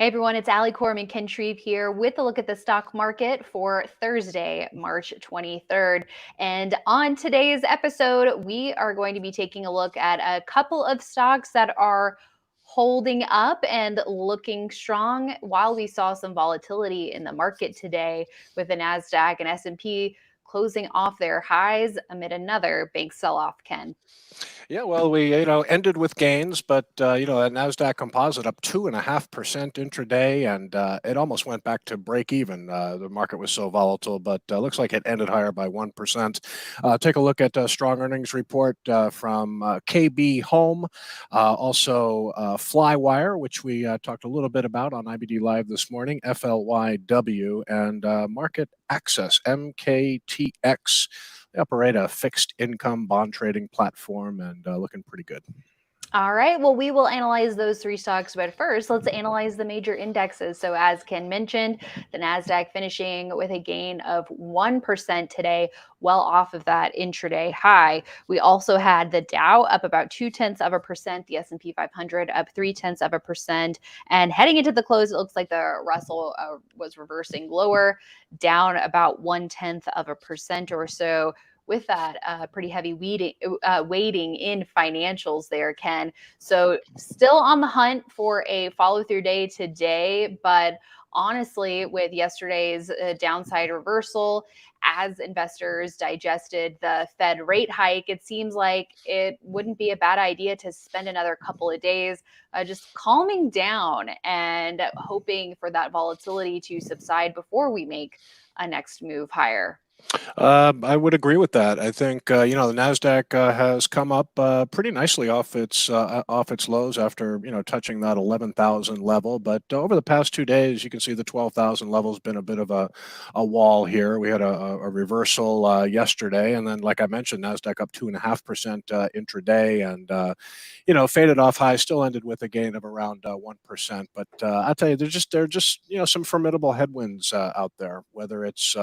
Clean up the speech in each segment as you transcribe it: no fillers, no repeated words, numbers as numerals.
Hey everyone, it's Coram and Shreve here with a look at the stock market for Thursday, March 23rd. And on today's episode, we are going to be taking a look at a couple of stocks that are holding up and looking strong while we saw some volatility in the market today with the Nasdaq and S&P closing off their highs amid another big sell-off, Ken. Yeah, well, we ended with gains, but that Nasdaq Composite up 2.5% intraday, and it almost went back to break even. The market was so volatile, but looks like it ended higher by 1%. Take a look at a strong earnings report from KB Home, also Flywire, which we talked a little bit about on IBD Live this morning, FLYW, and Market Access, MKTX. They operate a fixed income bond trading platform and looking pretty good. All right, well, we will analyze those three stocks, but first, let's analyze the major indexes. So as Ken mentioned, the Nasdaq finishing with a gain of 1% today, well off of that intraday high. We also had the Dow up about 0.2%, the S&P 500 up 0.3%, and heading into the close, it looks like the Russell was reversing lower, down about 0.1% or so, with that pretty heavy weighting in financials there, Ken. So still on the hunt for a follow-through day today, but honestly, with yesterday's downside reversal, as investors digested the Fed rate hike, it seems like it wouldn't be a bad idea to spend another couple of days just calming down and hoping for that volatility to subside before we make a next move higher. I would agree with that. I think the Nasdaq has come up pretty nicely off its lows after touching that 11,000 level. But over the past 2 days, you can see the 12,000 level has been a bit of a wall here. We had a reversal yesterday, and then, like I mentioned, Nasdaq up 2.5% intraday, and faded off high. Still ended with a gain of around 1%. But I'll tell you, there's just some formidable headwinds out there. Whether it's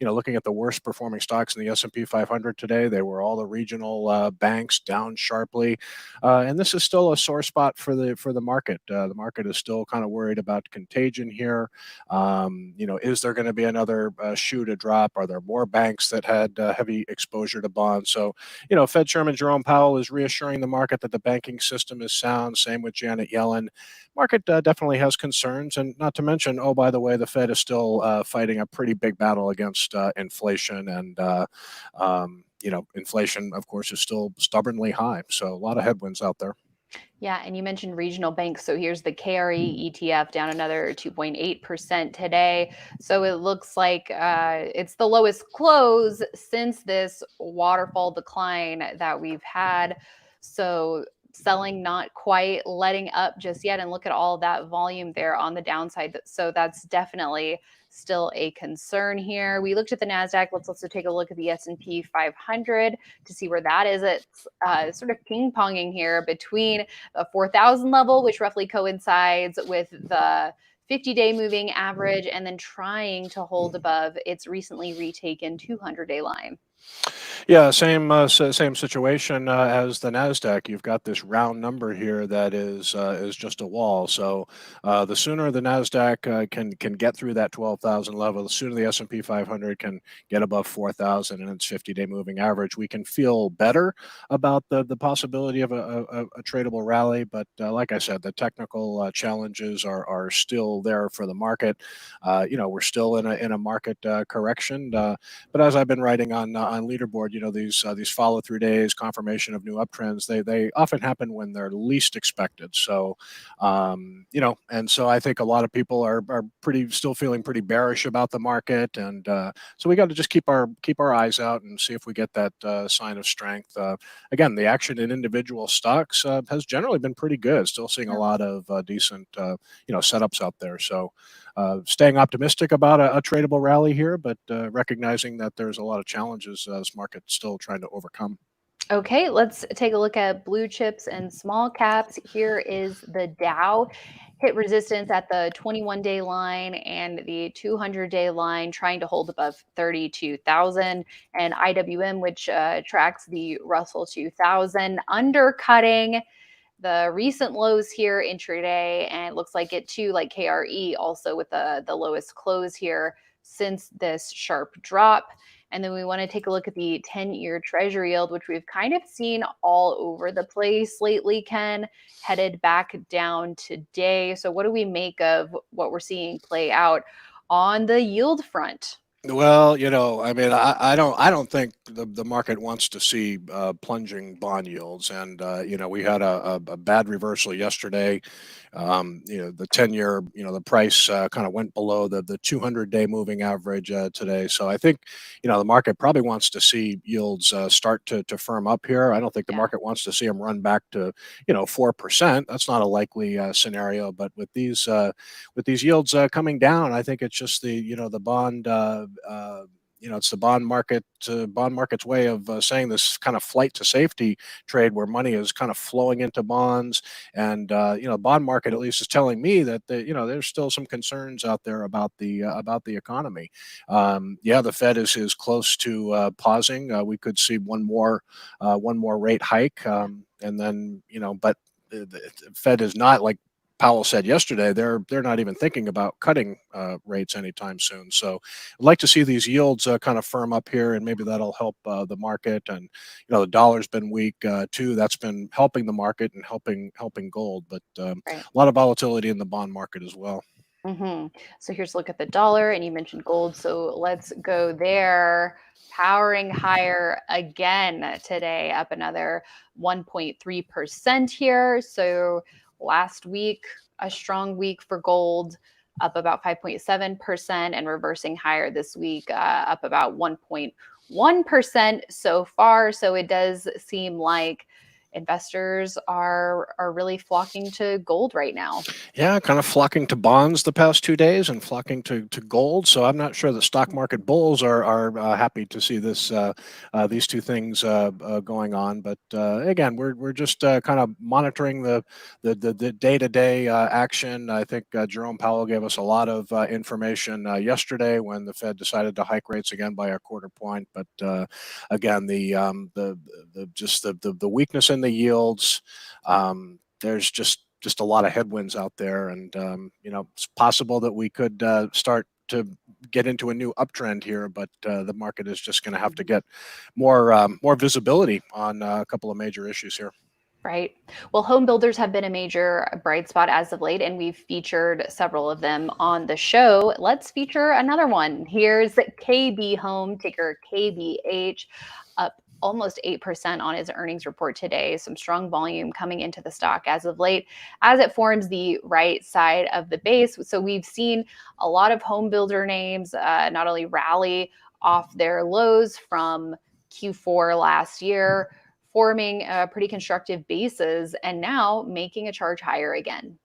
looking at the worst performing stocks in the S&P 500 today, they were all the regional banks down sharply, and this is still a sore spot for the market. The market is still kind of worried about contagion here. Is there going to be another shoe to drop? Are there more banks that had heavy exposure to bonds? So, Fed Chairman Jerome Powell is reassuring the market that the banking system is sound. Same with Janet Yellen. Market definitely has concerns, and not to mention, oh, by the way, the Fed is still fighting a pretty big battle against inflation, and inflation, of course, is still stubbornly high. So a lot of headwinds out there. Yeah, and you mentioned regional banks. So here's the KRE ETF down another 2.8% today. So it looks like it's the lowest close since this waterfall decline that we've had. So selling not quite letting up just yet, and look at all that volume there on the downside. So that's definitely still a concern here. We looked at the Nasdaq. Let's also take a look at the S&P 500 to see where that is. It's sort of ping-ponging here between the 4,000 level, which roughly coincides with the 50-day moving average, and then trying to hold above its recently retaken 200-day line. Yeah, same situation as the Nasdaq. You've got this round number here that is just a wall. So the sooner the Nasdaq can get through that 12,000 level, the sooner the S&P 500 can get above 4,000 and its 50-day moving average, we can feel better about the possibility of a tradable rally. But like I said, the technical challenges are still there for the market. We're still in a market correction. But as I've been writing on Leaderboard, these follow-through days, confirmation of new uptrends, they often happen when they're least expected. So, and so I think a lot of people are still feeling pretty bearish about the market, and so we got to just keep our eyes out and see if we get that sign of strength. Again, the action in individual stocks has generally been pretty good. Still seeing a lot of decent setups out there. So, staying optimistic about a tradable rally here, but recognizing that there's a lot of challenges this market's still trying to overcome. Okay, let's take a look at blue chips and small caps. Here is the Dow. Hit resistance at the 21-day line and the 200-day line, trying to hold above 32,000. And IWM, which tracks the Russell 2000, undercutting the recent lows here intraday, and it looks like it too, like KRE, also with the lowest close here since this sharp drop. And then we want to take a look at the 10-year Treasury yield, which we've kind of seen all over the place lately, Ken, headed back down today. So what do we make of what we're seeing play out on the yield front? Well, I mean, I don't think the market wants to see plunging bond yields, and we had a bad reversal yesterday. The 10-year, the price kind of went below the 200-day moving average today. So I think, the market probably wants to see yields start to firm up here. I don't think the market wants to see them run back to 4%. That's not a likely scenario. But with these yields coming down, I think it's just the bond. It's the bond market's way of saying this kind of flight to safety trade where money is kind of flowing into bonds, and bond market at least is telling me that there's still some concerns out there about the economy. The Fed is close to pausing. We could see one more rate hike, and then but the Fed is not, like Powell said yesterday, they're not even thinking about cutting rates anytime soon. So I'd like to see these yields kind of firm up here, and maybe that'll help the market. And the dollar's been weak too. That's been helping the market and helping gold. But Right. a lot of volatility in the bond market as well. So here's a look at the dollar, and you mentioned gold. So let's go there. Powering higher again today, up another 1.3% here. So last week, a strong week for gold, up about 5.7%, and reversing higher this week, up about 1.1% so far. So it does seem like investors are really flocking to gold right now. Yeah, kind of flocking to bonds the past 2 days and flocking to gold. So I'm not sure the stock market bulls are happy to see these two things going on. But again, we're just kind of monitoring the day-to-day action. I think Jerome Powell gave us a lot of information yesterday when the Fed decided to hike rates again by a quarter point. But again, the weakness in the yields. There's just a lot of headwinds out there, and it's possible that we could start to get into a new uptrend here, but the market is just going to have to get more visibility on a couple of major issues here. Right. Well, home builders have been a major bright spot as of late, and we've featured several of them on the show. Let's feature another one. Here's KB Home, ticker KBH, up almost 8% on its earnings report today. Some strong volume coming into the stock as of late as it forms the right side of the base. So we've seen a lot of home builder names not only rally off their lows from Q4 last year, forming a pretty constructive bases, and now making a charge higher again.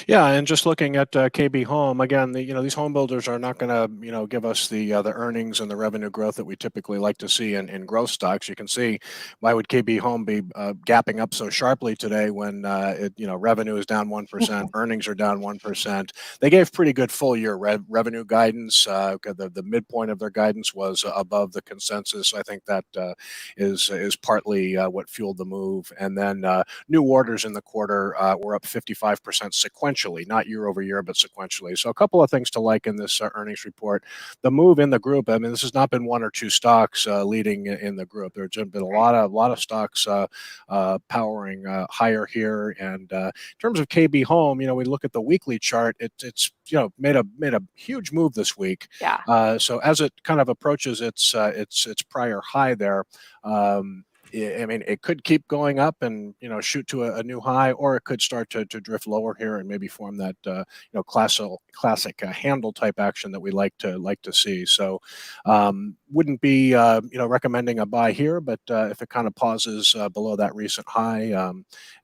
Yeah, and just looking at KB Home again, these home builders are not going to give us the earnings and the revenue growth that we typically like to see in growth stocks. You can see why would KB Home be gapping up so sharply today when revenue is down 1%, earnings are down 1%. They gave pretty good full year revenue guidance. The midpoint of their guidance was above the consensus. I think that is partly what fueled the move. And then new orders in the quarter were up 55% sequentially, not year over year, but sequentially. So a couple of things to like in this earnings report. The move in the group, I mean, this has not been one or two stocks leading in the group. There's been a lot of stocks powering higher here. And in terms of KB Home, we look at the weekly chart. It's made a huge move this week. Yeah. So as it kind of approaches its prior high there. I mean, it could keep going up and shoot to a new high, or it could start to drift lower here and maybe form that classic handle type action that we like to see. So wouldn't be recommending a buy here, but if it kind of pauses below that recent high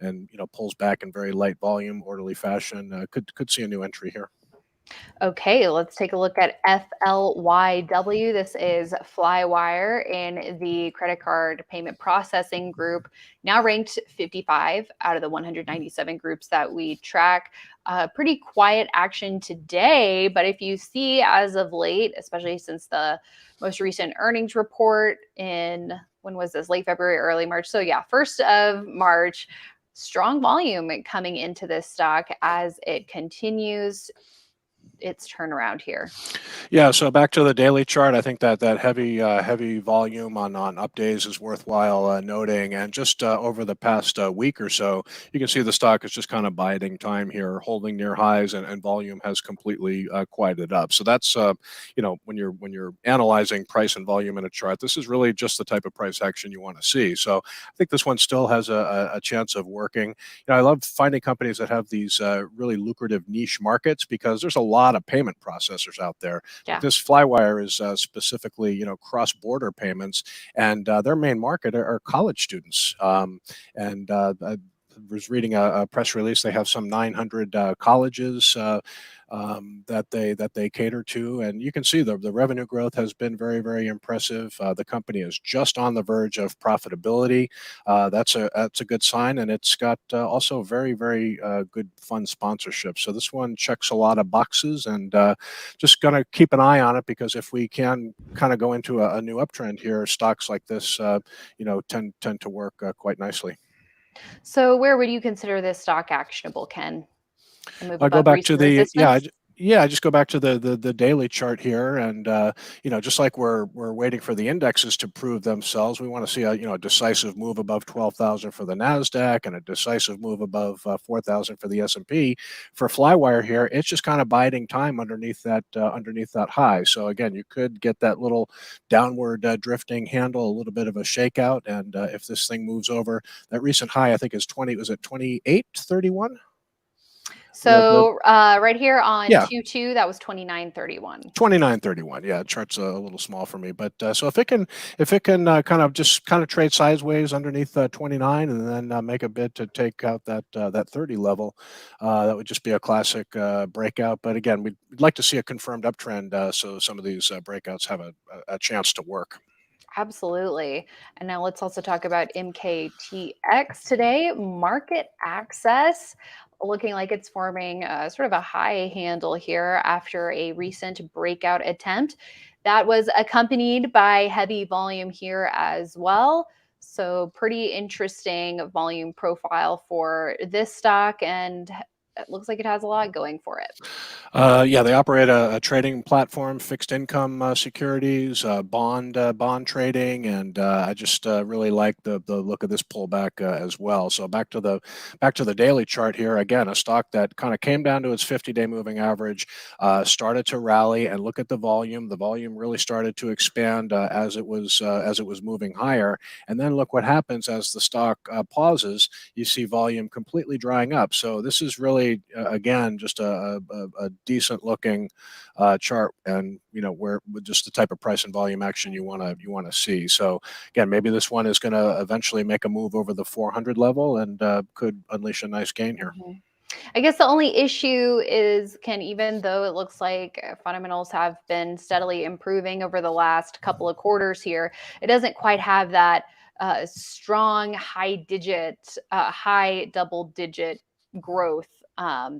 and pulls back in very light volume, orderly fashion, could see a new entry here. Okay, let's take a look at FLYW. This is Flywire in the credit card payment processing group, now ranked 55 out of the 197 groups that we track. Pretty quiet action today, but if you see as of late, especially since the most recent earnings report in, when was this, late February, early March? So yeah, 1st of March, strong volume coming into this stock as it continues its turnaround here. Yeah, so back to the daily chart, I think that heavy volume on up days is worthwhile noting, and just over the past week or so, you can see the stock is just kind of biding time here, holding near highs, and volume has completely quieted up. So that's when you're analyzing price and volume in a chart, this is really just the type of price action you want to see. So I think this one still has a chance of working. I love finding companies that have these really lucrative niche markets, because there's a lot of payment processors out there. Yeah. Like this Flywire is specifically, cross-border payments, and their main market are college students. And I was reading a press release. They have some 900 colleges that they cater to, and you can see the revenue growth has been very, very impressive. The company is just on the verge of profitability. That's a good sign, and it's got also very, very good fund sponsorship. So this one checks a lot of boxes, and just going to keep an eye on it, because if we can kind of go into a new uptrend here, stocks like this tend to work quite nicely. So where would you consider this stock actionable, Ken? A move I go above back to recent the resistance? I just go back to the daily chart here, and just like we're waiting for the indexes to prove themselves, we want to see a decisive move above 12,000 for the Nasdaq, and a decisive move above 4,000 for the S&P. For Flywire here, it's just kind of biding time underneath that high. So again, you could get that little downward drifting handle, a little bit of a shakeout, and if this thing moves over that recent high, I think is 28.31. So right here on Yeah, 2/2, that was 29.31. 29.31. Yeah, chart's a little small for me, but so if it can kind of trade sideways underneath 29, and then make a bid to take out that 30 level, that would just be a classic breakout. But again, we'd like to see a confirmed uptrend, so some of these breakouts have a chance to work. Absolutely. And now let's also talk about MKTX today. Market access looking like it's forming sort of a high handle here after a recent breakout attempt. That was accompanied by heavy volume here as well. So, pretty interesting volume profile for this stock, and it looks like it has a lot going for it. Yeah, they operate a trading platform, fixed income securities, bond trading, and I just really like the look of this pullback as well. So back to the daily chart here. Again, a stock that kind of came down to its 50-day moving average, started to rally, and look at the volume. The volume really started to expand as it was moving higher, and then look what happens as the stock pauses. You see volume completely drying up. So this is really again just a decent looking chart, and where with just the type of price and volume action you want to see. So again, maybe this one is going to eventually make a move over the 400 level, and could unleash a nice gain here. Mhm. I guess the only issue is, Ken, even though it looks like fundamentals have been steadily improving over the last couple of quarters here, it doesn't quite have that strong high double digit growth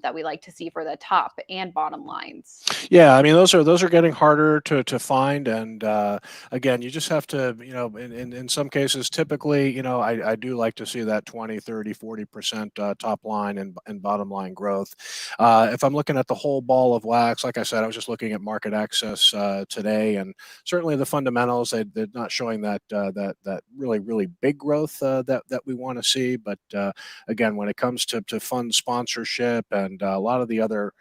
that we like to see for the top and bottom lines. Yeah, I mean those are getting harder to find, and again, you just have to, in some cases, typically, I do like to see that 20, 30, 40% top line and bottom line growth. If I'm looking at the whole ball of wax, like I said, I was just looking at market access today, and certainly the fundamentals, they're not showing that really big growth that we want to see. But again, when it comes to fund sponsorship and a lot of the other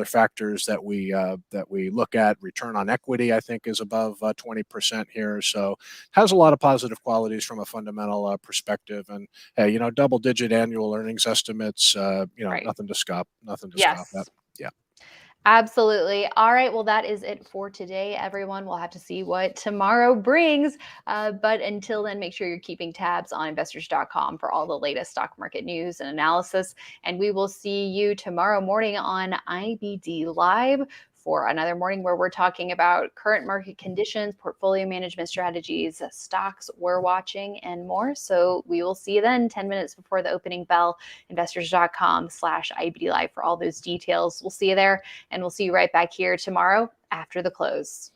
factors that we look at, return on equity, I think, is above 20% here. So has a lot of positive qualities from a fundamental perspective. And hey, double-digit annual earnings estimates, Right. nothing to scoff at. Yes. Yeah. Absolutely. All right. Well, that is it for today, everyone. We'll have to see what tomorrow brings. But until then, make sure you're keeping tabs on investors.com for all the latest stock market news and analysis. And we will see you tomorrow morning on IBD Live for another morning where we're talking about current market conditions, portfolio management strategies, stocks we're watching, and more. So we will see you then 10 minutes before the opening bell, investors.com/IBD Live for all those details. We'll see you there. And we'll see you right back here tomorrow after the close.